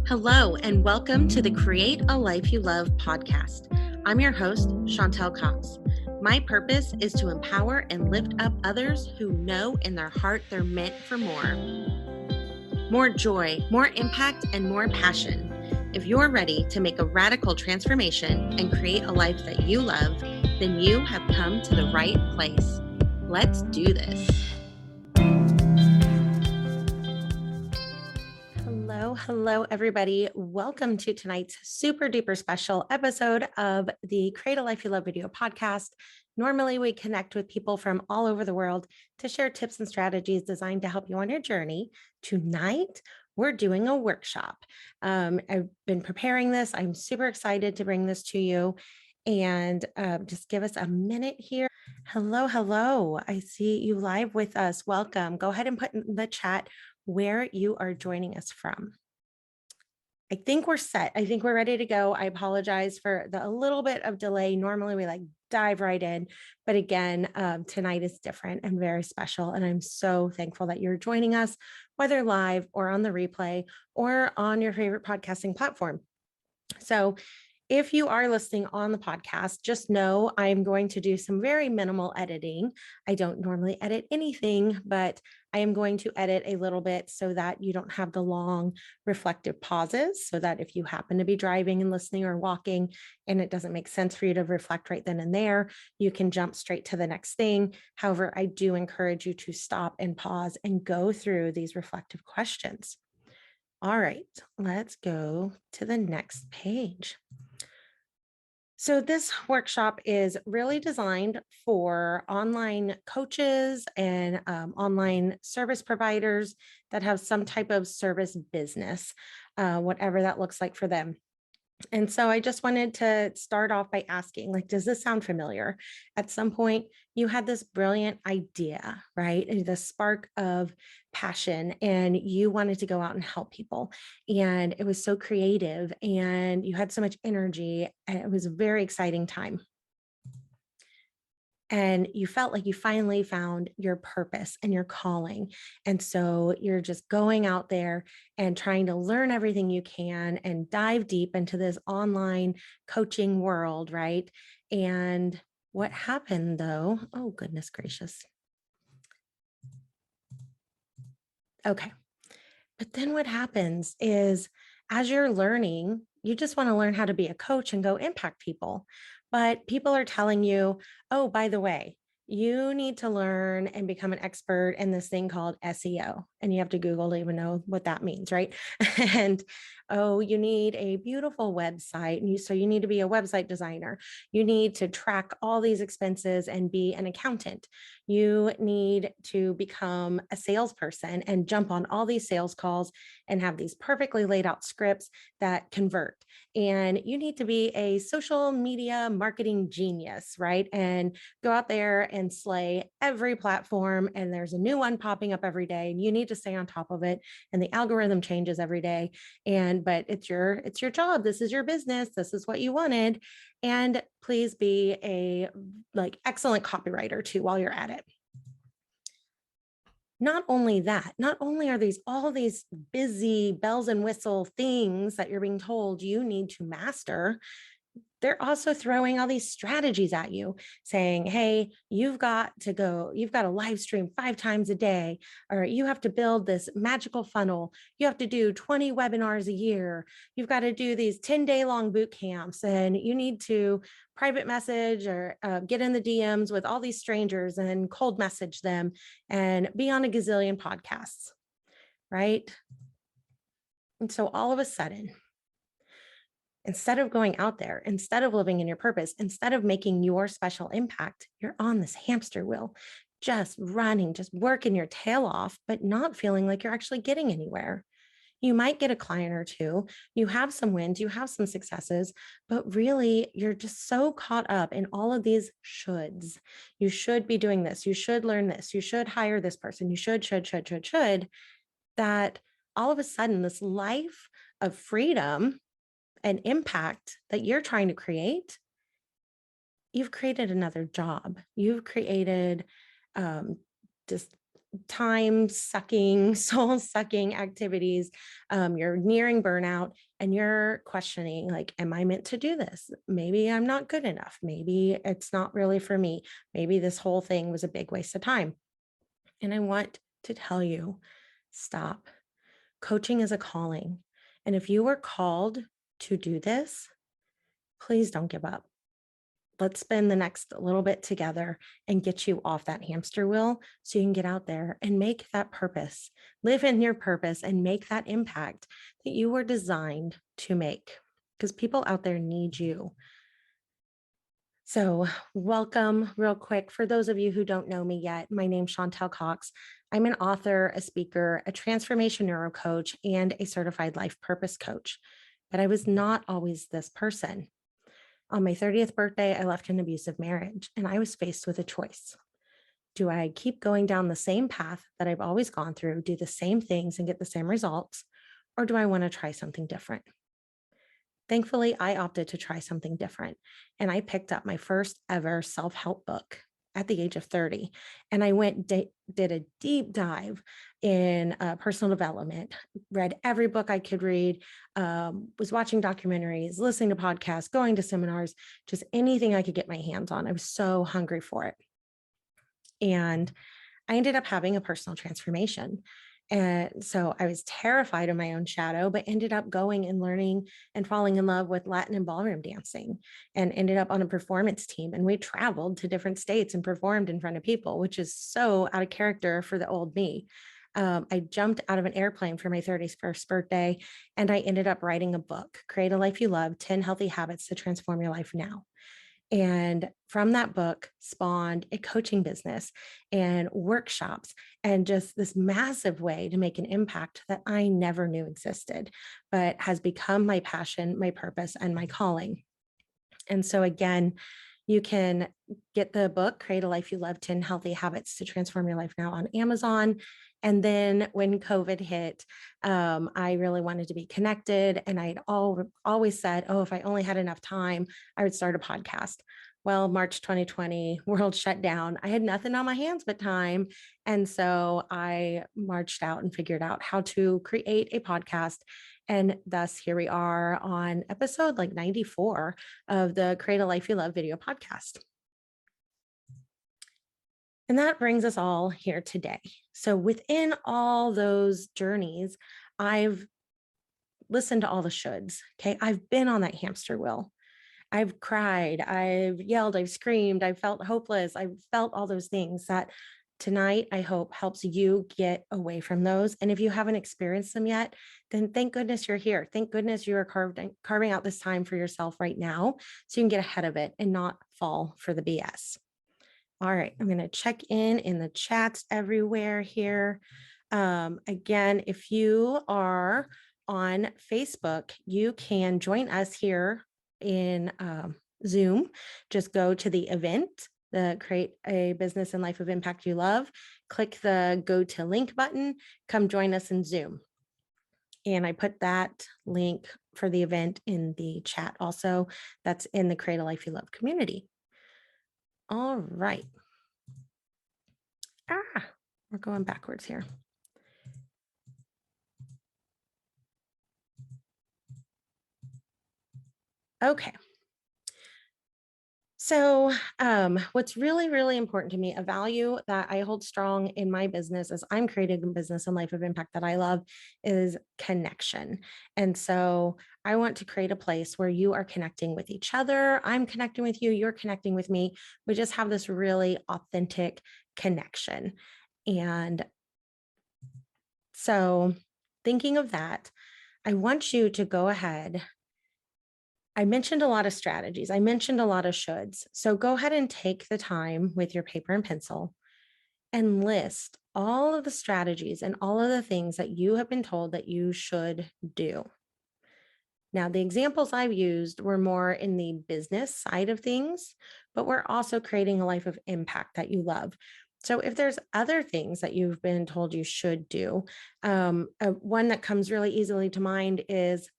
Hello, and welcome to the Create a Life You Love podcast. I'm your host, Chantal Cox. My purpose is to empower and lift up others who know in their heart they're meant for more. More joy, more impact, and more passion. If you're ready to make a radical transformation and create a life that you love, then you have come to the right place. Let's do this. Hello, everybody. Welcome to tonight's super duper special episode of the Create a Life You Love video podcast. Normally, we connect with people from all over the world to share tips and strategies designed to help you on your journey. Tonight, we're doing a workshop. I've been preparing this. I'm super excited to bring this to you. And just give us a minute here. Hello. I see you live with us. Welcome. Go ahead and put in the chat where you are joining us from. I think we're set. I think we're ready to go. I apologize for a little bit of delay. Normally we dive right in, but again, tonight is different and very special. And I'm so thankful that you're joining us, whether live or on the replay or on your favorite podcasting platform. So if you are listening on the podcast, just know I'm going to do some very minimal editing. I don't normally edit anything, but I am going to edit a little bit so that you don't have the long reflective pauses, so that if you happen to be driving and listening or walking and it doesn't make sense for you to reflect right then and there, you can jump straight to the next thing. However, I do encourage you to stop and pause and go through these reflective questions. All right, let's go to the next page. So this workshop is really designed for online coaches and online service providers that have some type of service business, whatever that looks like for them. And so I just wanted to start off by asking, does this sound familiar? At some point, you had this brilliant idea, right? The spark of passion, and you wanted to go out and help people. And it was so creative, and you had so much energy, and it was a very exciting time. And you felt like you finally found your purpose and your calling. And so you're just going out there and trying to learn everything you can and dive deep into this online coaching world, right? And what happened though? Oh, goodness gracious. Okay. But then what happens is as you're learning, you just want to learn how to be a coach and go impact people. But people are telling you, oh, by the way, you need to learn and become an expert in this thing called SEO. And you have to Google to even know what that means, right? And oh, you need a beautiful website. And so you need to be a website designer. You need to track all these expenses and be an accountant. You need to become a salesperson and jump on all these sales calls and have these perfectly laid out scripts that convert. And you need to be a social media marketing genius, right? And go out there and slay every platform. And there's a new one popping up every day, and you need to stay on top of it. And the algorithm changes every day. But it's your job. This is your business. This is what you wanted. And please be a excellent copywriter too while you're at it. Not only that, not only are all these busy bells and whistle things that you're being told you need to master, they're also throwing all these strategies at you saying, hey, you've got to live stream 5 times a day, or you have to build this magical funnel. You have to do 20 webinars a year. You've got to do these 10-day long boot camps, and you need to private message or get in the DMs with all these strangers and cold message them and be on a gazillion podcasts, right? And so all of a sudden, instead of going out there, instead of living in your purpose, instead of making your special impact, you're on this hamster wheel, just running, just working your tail off, but not feeling like you're actually getting anywhere. You might get a client or two, you have some wins, you have some successes, but really you're just so caught up in all of these shoulds. You should be doing this. You should learn this. You should hire this person. You should, that all of a sudden this life of freedom and impact that you're trying to create, you've created another job. You've created just time sucking, soul sucking activities. You're nearing burnout and you're questioning, like, am I meant to do this? Maybe I'm not good enough. Maybe it's not really for me. Maybe this whole thing was a big waste of time. And I want to tell you, stop. Coaching is a calling. And if you were called to do this, please don't give up. Let's spend the next little bit together and get you off that hamster wheel so you can get out there and make that purpose, live in your purpose and make that impact that you were designed to make, because people out there need you. So, welcome real quick. For those of you who don't know me yet, my name's Chantal Cox. I'm an author, a speaker, a transformation neuro coach, and a certified life purpose coach. But I was not always this person. On my 30th birthday, I left an abusive marriage and I was faced with a choice. Do I keep going down the same path that I've always gone through, do the same things and get the same results, or do I want to try something different? Thankfully, I opted to try something different and I picked up my first ever self-help book at the age of 30. And I did a deep dive in personal development, read every book I could read, was watching documentaries, listening to podcasts, going to seminars, just anything I could get my hands on. I was so hungry for it. And I ended up having a personal transformation. And so I was terrified of my own shadow, but ended up going and learning and falling in love with Latin and ballroom dancing and ended up on a performance team. And we traveled to different states and performed in front of people, which is so out of character for the old me. I jumped out of an airplane for my 31st birthday and I ended up writing a book, Create a Life You Love, 10 Healthy Habits to Transform Your Life Now. And from that book spawned a coaching business and workshops and just this massive way to make an impact that I never knew existed, but has become my passion, my purpose, and my calling. And so, again, you can get the book, Create a Life You Love, 10 Healthy Habits to Transform Your Life Now on Amazon. And then when COVID hit, I really wanted to be connected. And I'd always said, oh, if I only had enough time, I would start a podcast. Well, March 2020, world shut down. I had nothing on my hands but time. And so I marched out and figured out how to create a podcast. And thus, here we are on episode like 94 of the Create a Life You Love video podcast. And that brings us all here today. So within all those journeys, I've listened to all the shoulds. Okay. I've been on that hamster wheel. I've cried, I've yelled, I've screamed, I've felt hopeless. I've felt all those things that tonight, I hope, helps you get away from those. And if you haven't experienced them yet, then thank goodness you're here. Thank goodness you are carving out this time for yourself right now so you can get ahead of it and not fall for the BS. All right, I'm going to check in the chats everywhere here. Again, if you are on Facebook, you can join us here in Zoom. Just go to the event, the Create a Business and Life of Impact You Love, click the Go to Link button, come join us in Zoom. And I put that link for the event in the chat also. That's in the Create a Life You Love community. All right. We're going backwards here. Okay. So what's really, really important to me, a value that I hold strong in my business as I'm creating a business and life of impact that I love, is connection. And so I want to create a place where you are connecting with each other. I'm connecting with you. You're connecting with me. We just have this really authentic connection. And so thinking of that, I want you to go ahead. I mentioned a lot of strategies. I mentioned a lot of shoulds. So go ahead and take the time with your paper and pencil and list all of the strategies and all of the things that you have been told that you should do. Now, the examples I've used were more in the business side of things, but we're also creating a life of impact that you love. So if there's other things that you've been told you should do, one that comes really easily to mind is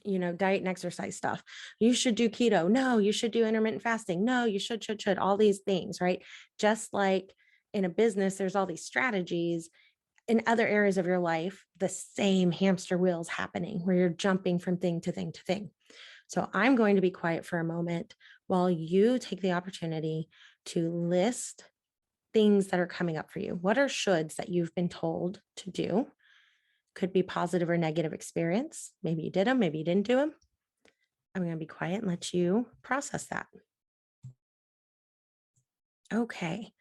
diet and exercise stuff. You should do keto. No, you should do intermittent fasting. No, you should, all these things, right? Just like in a business, there's all these strategies. In other areas of your life, the same hamster wheel is happening where you're jumping from thing to thing to thing. So I'm going to be quiet for a moment while you take the opportunity to list things that are coming up for you. What are shoulds that you've been told to do? Could be positive or negative experience. Maybe you did them, maybe you didn't do them. I'm going to be quiet and let you process that. Okay.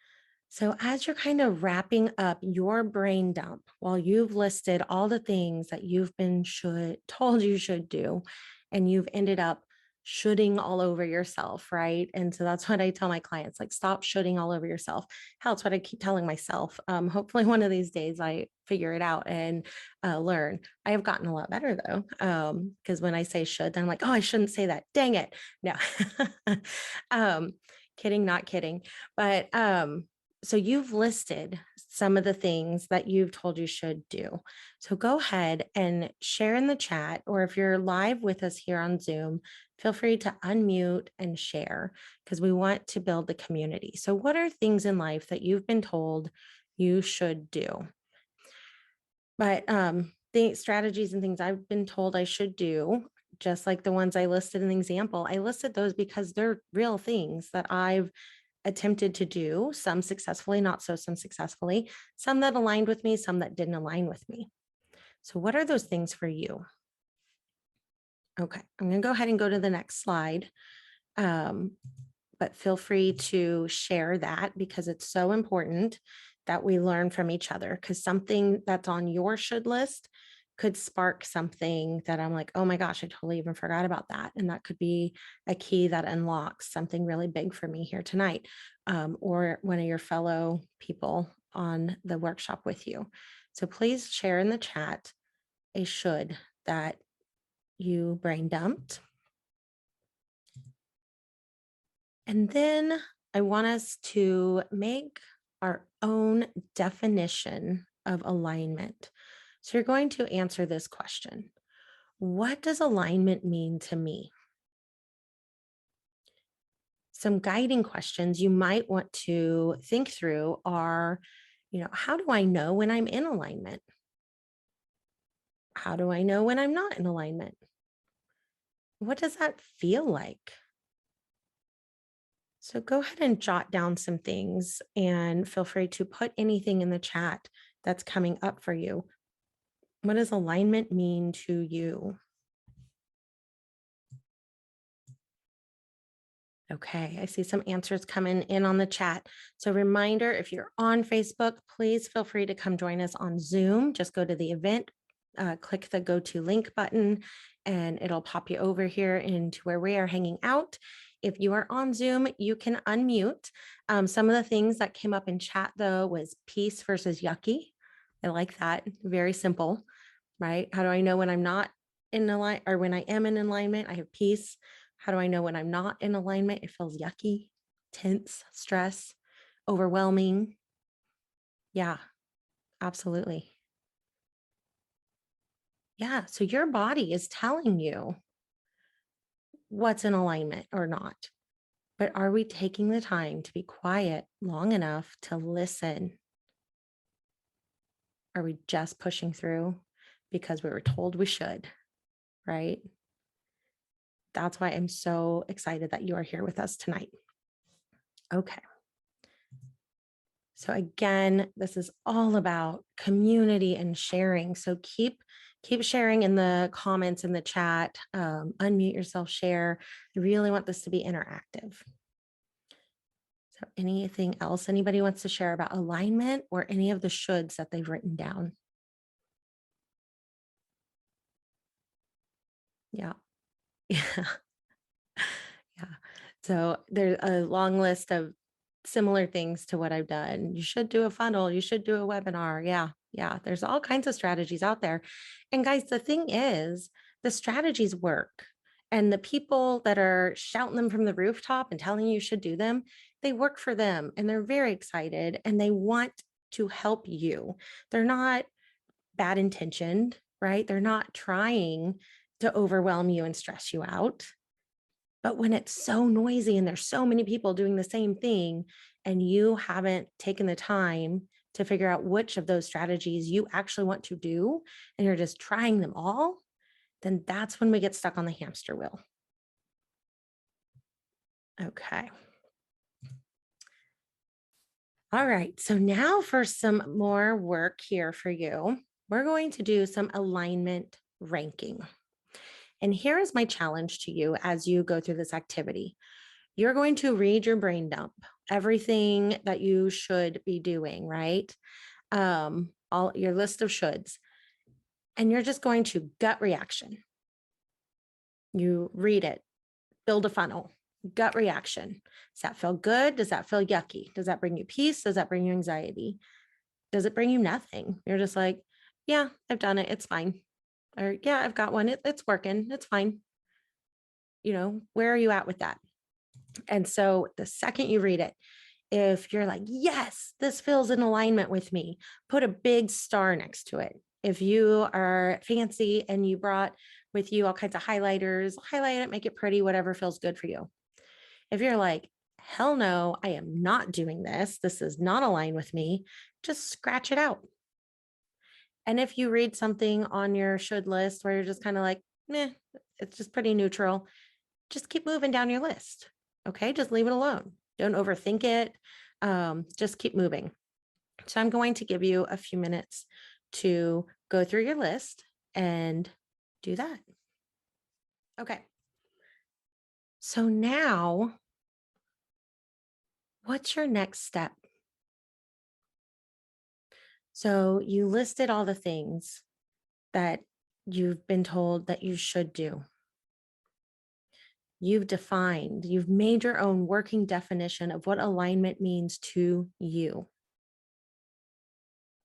So as you're kind of wrapping up your brain dump while you've listed all the things that you've been told you should do, and you've ended up shoulding all over yourself, right? And so that's what I tell my clients, like, stop shoulding all over yourself. Hell, it's what I keep telling myself. Hopefully one of these days I figure it out and learn. I have gotten a lot better though. Because when I say should, then I'm like, oh, I shouldn't say that. Dang it. No. Kidding, not kidding. But so you've listed some of the things that you've told you should do. So go ahead and share in the chat, or if you're live with us here on Zoom, feel free to unmute and share because we want to build the community. So what are things in life that you've been told you should do? But the strategies and things I've been told I should do, just like the ones I listed in the example, I listed those because they're real things that I've attempted to do, some successfully, not so some successfully, some that aligned with me, some that didn't align with me. So what are those things for you? Okay, I'm going to go ahead and go to the next slide. But feel free to share that because it's so important that we learn from each other, because something that's on your should list could spark something that I'm like, oh my gosh, I totally even forgot about that. And that could be a key that unlocks something really big for me here tonight, or one of your fellow people on the workshop with you. So please share in the chat a should that you brain dumped. And then I want us to make our own definition of alignment. So you're going to answer this question. What does alignment mean to me? Some guiding questions you might want to think through are, how do I know when I'm in alignment? How do I know when I'm not in alignment? What does that feel like? So go ahead and jot down some things and feel free to put anything in the chat that's coming up for you. What does alignment mean to you? Okay, I see some answers coming in on the chat. So reminder, if you're on Facebook, please feel free to come join us on Zoom. Just go to the event, click the go to link button, and it'll pop you over here into where we are hanging out. If you are on Zoom, you can unmute. Some of the things that came up in chat though was peace versus yucky. I like that. Very simple, right? How do I know when I'm not in alignment, or when I am in alignment? I have peace. How do I know when I'm not in alignment? It feels yucky, tense, stress, overwhelming. Yeah, absolutely. Yeah, so your body is telling you what's in alignment or not. But are we taking the time to be quiet long enough to listen? Are we just pushing through because we were told we should, right? That's why I'm so excited that you are here with us tonight. Okay. So again, this is all about community and sharing. So keep sharing in the comments in the chat, unmute yourself, share. I really want this to be interactive. So anything else anybody wants to share about alignment or any of the shoulds that they've written down? Yeah. Yeah. Yeah. So there's a long list of similar things to what I've done. You should do a funnel. You should do a webinar. Yeah. Yeah. There's all kinds of strategies out there. And guys, the thing is, the strategies work. And the people that are shouting them from the rooftop and telling you should do them, they work for them and they're very excited and they want to help you. They're not bad intentioned, right? They're not trying to overwhelm you and stress you out, But when it's so noisy and there's so many people doing the same thing, and you haven't taken the time to figure out which of those strategies you actually want to do, and you're just trying them all, then that's when we get stuck on the hamster wheel. Okay. All right. So now for some more work here for you, we're going to do some alignment ranking. And here is my challenge to you as you go through this activity. You're going to read your brain dump, everything that you should be doing, right? All your list of shoulds. And you're just going to gut reaction. You read it, build a funnel, gut reaction. Does that feel good? Does that feel yucky? Does that bring you peace? Does that bring you anxiety? Does it bring you nothing? You're just like, yeah, I've done it. It's fine. Or yeah, I've got one. It's working. It's fine. Where are you at with that? And so the second you read it, if you're like, yes, this feels in alignment with me, put a big star next to it. If you are fancy and you brought with you all kinds of highlighters, highlight it, make it pretty, whatever feels good for you. If you're like, hell no, I am not doing this, this is not aligned with me, just scratch it out. And if you read something on your should list where you're just kind of like, meh, it's just pretty neutral, just keep moving down your list. Okay, just leave it alone. Don't overthink it. Just keep moving. So I'm going to give you a few minutes to go through your list and do that. Okay. So now, what's your next step? So you listed all the things that you've been told that you should do. You've defined, you've made your own working definition of what alignment means to you.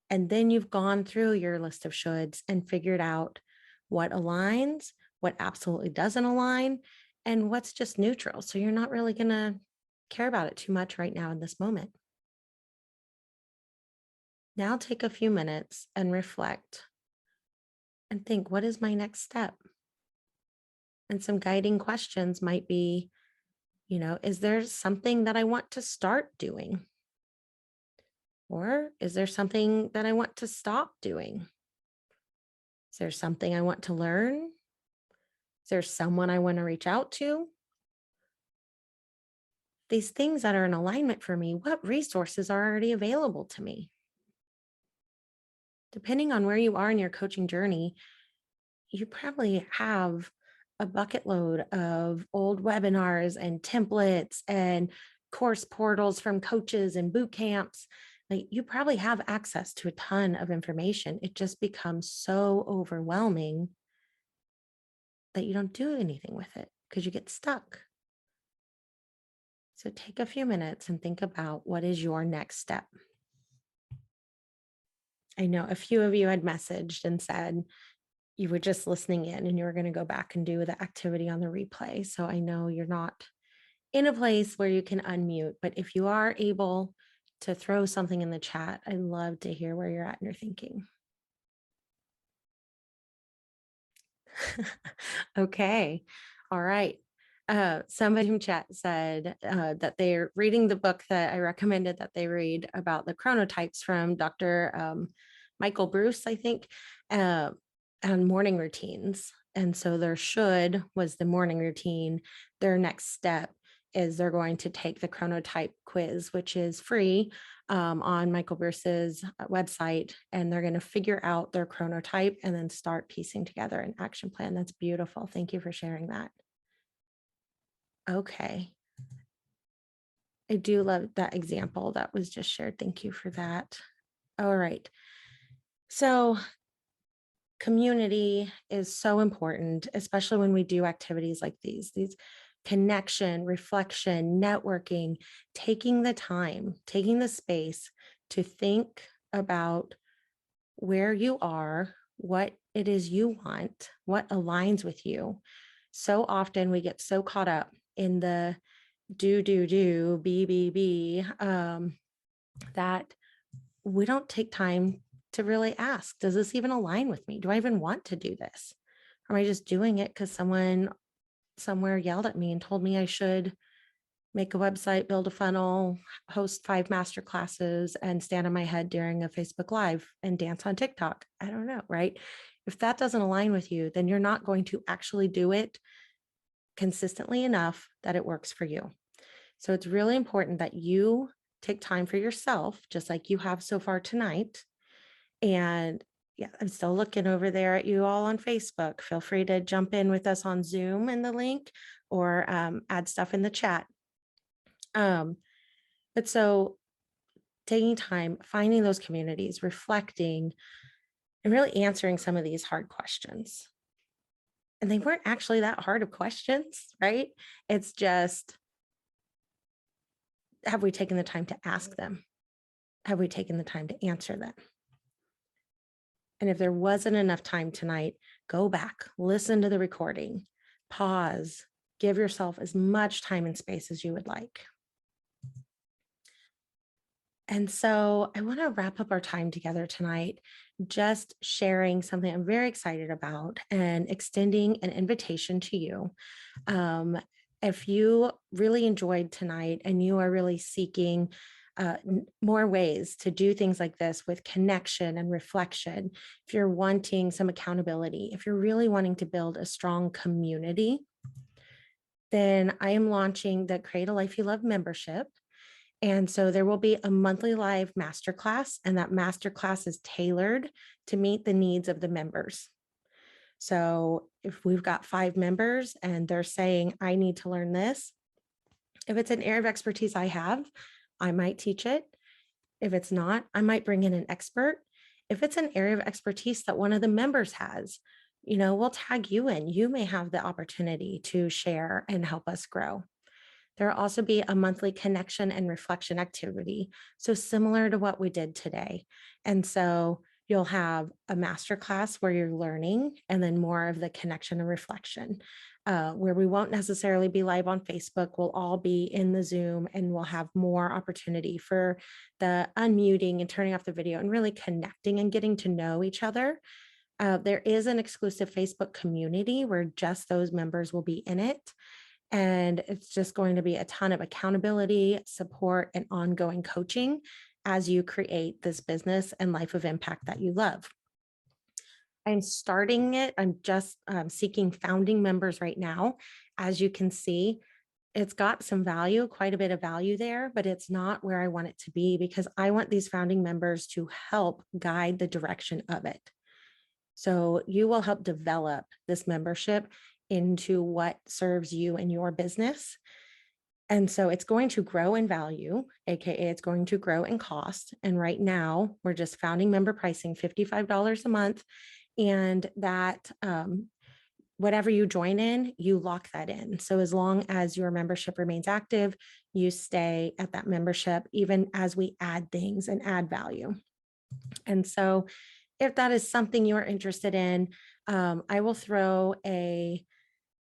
And then you've gone through your list of shoulds and figured out what aligns, what absolutely doesn't align, and what's just neutral. So you're not really going to care about it too much right now in this moment. Now take a few minutes and reflect and think, what is my next step? And some guiding questions might be, is there something that I want to start doing? Or is there something that I want to stop doing? Is there something I want to learn? Is there someone I want to reach out to? These things that are in alignment for me, what resources are already available to me? Depending on where you are in your coaching journey, you probably have a bucket load of old webinars and templates and course portals from coaches and boot camps. Like, you probably have access to a ton of information. It just becomes so overwhelming that you don't do anything with it because you get stuck. So take a few minutes and think about what is your next step. I know a few of you had messaged and said you were just listening in and you were going to go back and do the activity on the replay. So I know you're not in a place where you can unmute, but if you are able to throw something in the chat, I'd love to hear where you're at in your thinking. Okay. All right. Somebody from chat said that they're reading the book that I recommended that they read about the chronotypes from Dr. Michael Bruce, I think, on morning routines. And so their should was the morning routine. Their next step is they're going to take the chronotype quiz, which is free on Michael Bruce's website, and they're going to figure out their chronotype and then start piecing together an action plan. That's beautiful. Thank you for sharing that. Okay. I do love that example that was just shared. Thank you for that. All right. So community is so important, especially when we do activities like these connection, reflection, networking, taking the time, taking the space to think about where you are, what it is you want, what aligns with you. So often we get so caught up in the do, be, that we don't take time to really ask, does this even align with me? Do I even want to do this? Or am I just doing it because someone somewhere yelled at me and told me I should make a website, build a funnel, host 5 master classes, and stand on my head during a Facebook Live and dance on TikTok. I don't know, right? If that doesn't align with you, then you're not going to actually do it consistently enough that it works for you. So it's really important that you take time for yourself, just like you have so far tonight. And yeah, I'm still looking over there at you all on Facebook. Feel free to jump in with us on Zoom in the link or add stuff in the chat. But so taking time, finding those communities, reflecting, and really answering some of these hard questions. And they weren't actually that hard of questions, right? It's just, have we taken the time to ask them? Have we taken the time to answer them? And if there wasn't enough time tonight, go back, listen to the recording, pause, give yourself as much time and space as you would like. And so I want to wrap up our time together tonight, just sharing something I'm very excited about and extending an invitation to you. If you really enjoyed tonight and you are really seeking more ways to do things like this with connection and reflection, if you're wanting some accountability, if you're really wanting to build a strong community, then I am launching the Create a Life You Love membership. And so there will be a monthly live masterclass, and that masterclass is tailored to meet the needs of the members. So if we've got 5 members and they're saying, I need to learn this, if it's an area of expertise I have, I might teach it. If it's not, I might bring in an expert. If it's an area of expertise that one of the members has, we'll tag you in. You may have the opportunity to share and help us grow. There will also be a monthly connection and reflection activity, so similar to what we did today. And so you'll have a masterclass where you're learning, and then more of the connection and reflection, where we won't necessarily be live on Facebook. We'll all be in the Zoom, and we'll have more opportunity for the unmuting and turning off the video and really connecting and getting to know each other. There is an exclusive Facebook community where just those members will be in it. And it's just going to be a ton of accountability, support, and ongoing coaching as you create this business and life of impact that you love. I'm starting it. I'm just seeking founding members right now. As you can see, it's got some value, quite a bit of value there, but it's not where I want it to be, because I want these founding members to help guide the direction of it. So you will help develop this membership into what serves you and your business. And so it's going to grow in value, AKA it's going to grow in cost. And right now we're just founding member pricing, $55 a month. And that whatever you join in, you lock that in. So as long as your membership remains active, you stay at that membership, even as we add things and add value. And so if that is something you're interested in, I will throw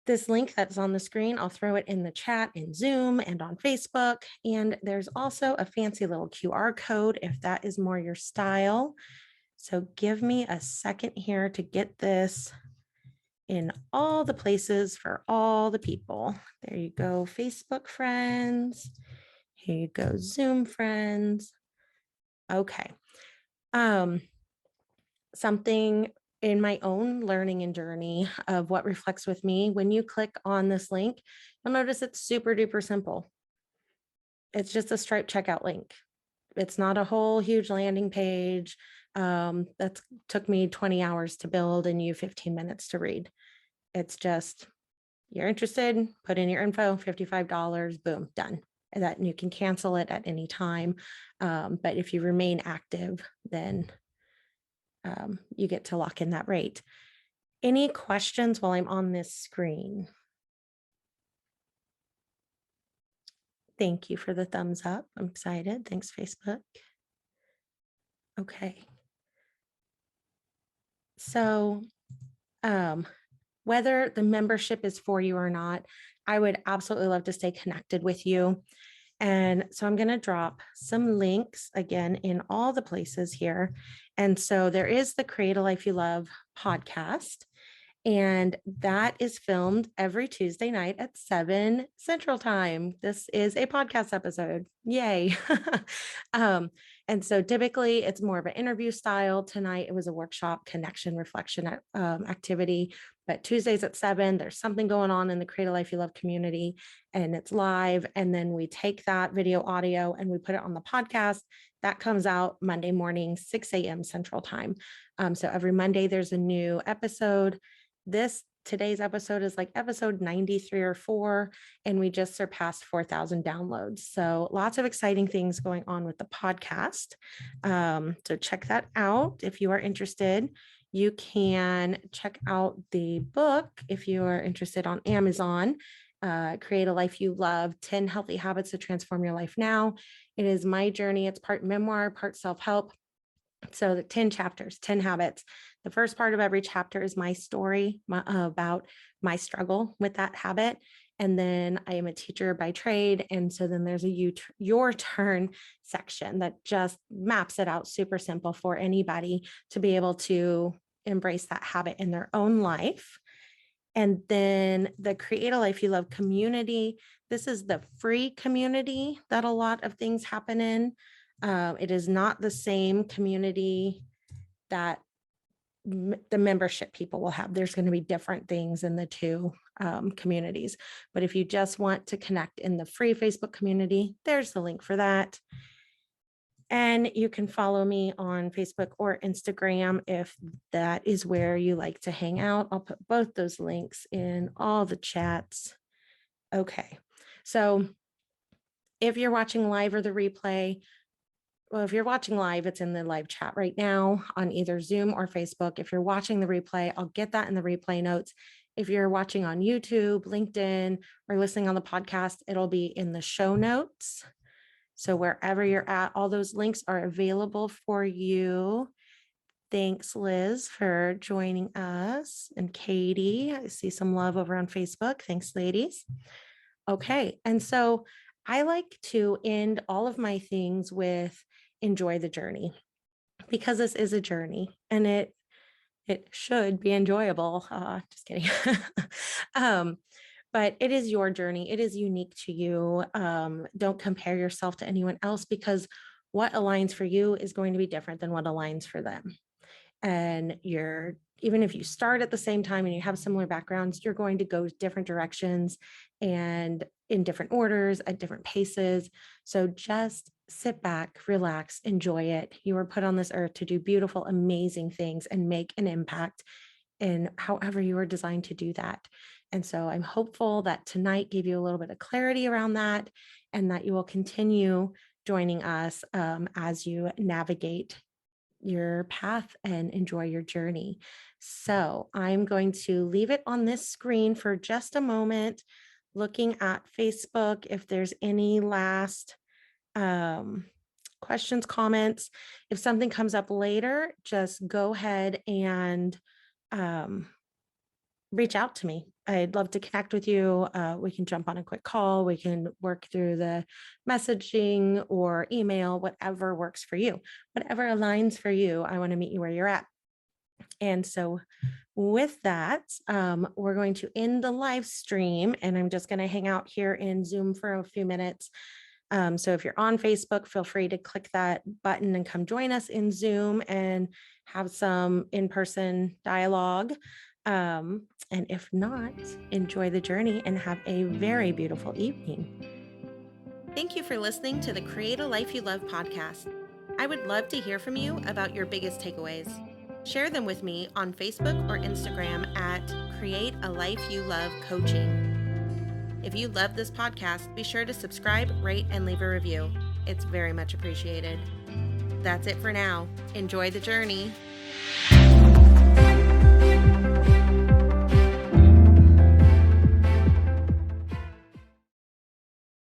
this link that's on the screen. I'll throw it in the chat in Zoom and on Facebook. And there's also a fancy little QR code if that is more your style. So give me a second here to get this in all the places for all the people. There you go, Facebook friends. Here you go, Zoom friends. Okay. Something in my own learning and journey of what reflects with me, when you click on this link, you'll notice it's super duper simple. It's just a Stripe checkout link. It's not a whole huge landing page. That took me 20 hours to build and you 15 minutes to read. It's just, you're interested, put in your info, $55, boom, done. And that you can cancel it at any time. But if you remain active, then you get to lock in that rate. Any questions while I'm on this screen? Thank you for the thumbs up. I'm excited. Thanks, Facebook. Okay. So whether the membership is for you or not, I would absolutely love to stay connected with you. And so I'm going to drop some links again in all the places here. And so there is the Create a Life You Love podcast. And that is filmed every Tuesday night at 7 Central Time. This is a podcast episode. Yay. um, and so typically it's more of an interview style. Tonight it was a workshop connection reflection activity. But Tuesdays at 7, there's something going on in the Create a Life You Love community, and it's live. And then we take that video audio and we put it on the podcast. That comes out Monday morning, 6 a.m. Central Time. So every Monday there's a new episode. Today's episode is like episode 93 or 4, and we just surpassed 4,000 downloads. So lots of exciting things going on with the podcast. So check that out if you are interested. You can check out the book if you are interested on Amazon. Create a Life You Love, 10 Healthy Habits to Transform Your Life Now. It is my journey. It's part memoir, part self-help. So the 10 chapters, 10 habits. The first part of every chapter is my story about my struggle with that habit. And then I am a teacher by trade. And so then there's a your turn section that just maps it out super simple for anybody to be able to embrace that habit in their own life. And then the Create a Life You Love community. This is the free community that a lot of things happen in. It is not the same community that the membership people will have. There's going to be different things in the two communities. But if you just want to connect in the free Facebook community, there's the link for that. And you can follow me on Facebook or Instagram if that is where you like to hang out. I'll put both those links in all the chats. Okay. So if you're watching live or the replay, well, if you're watching live, it's in the live chat right now on either Zoom or Facebook. If you're watching the replay, I'll get that in the replay notes. If you're watching on YouTube, LinkedIn, or listening on the podcast, it'll be in the show notes. So wherever you're at, all those links are available for you. Thanks, Liz, for joining us. And Katie, I see some love over on Facebook. Thanks, ladies. Okay. And so I like to end all of my things with enjoy the journey, because this is a journey and it should be enjoyable. Just kidding. But it is your journey. It is unique to you. Don't compare yourself to anyone else, because what aligns for you is going to be different than what aligns for them. And even if you start at the same time and you have similar backgrounds, you're going to go different directions and in different orders at different paces. So just sit back, relax, enjoy it. You were put on this earth to do beautiful, amazing things and make an impact in however you were designed to do that. And so I'm hopeful that tonight gave you a little bit of clarity around that, and that you will continue joining us as you navigate your path and enjoy your journey. So I'm going to leave it on this screen for just a moment, looking at Facebook if there's any last questions, comments. If something comes up later, just go ahead and reach out to me. I'd love to connect with you. We can jump on a quick call. We can work through the messaging or email, whatever works for you, whatever aligns for you. I want to meet you where you're at. And so with that, we're going to end the live stream, and I'm just going to hang out here in Zoom for a few minutes. So if you're on Facebook, feel free to click that button and come join us in Zoom and have some in-person dialogue. And if not, enjoy the journey and have a very beautiful evening. Thank you for listening to the Create a Life You Love podcast. I would love to hear from you about your biggest takeaways. Share them with me on Facebook or Instagram at Create a Life You Love Coaching. If you love this podcast, be sure to subscribe, rate, and leave a review. It's very much appreciated. That's it for now. Enjoy the journey.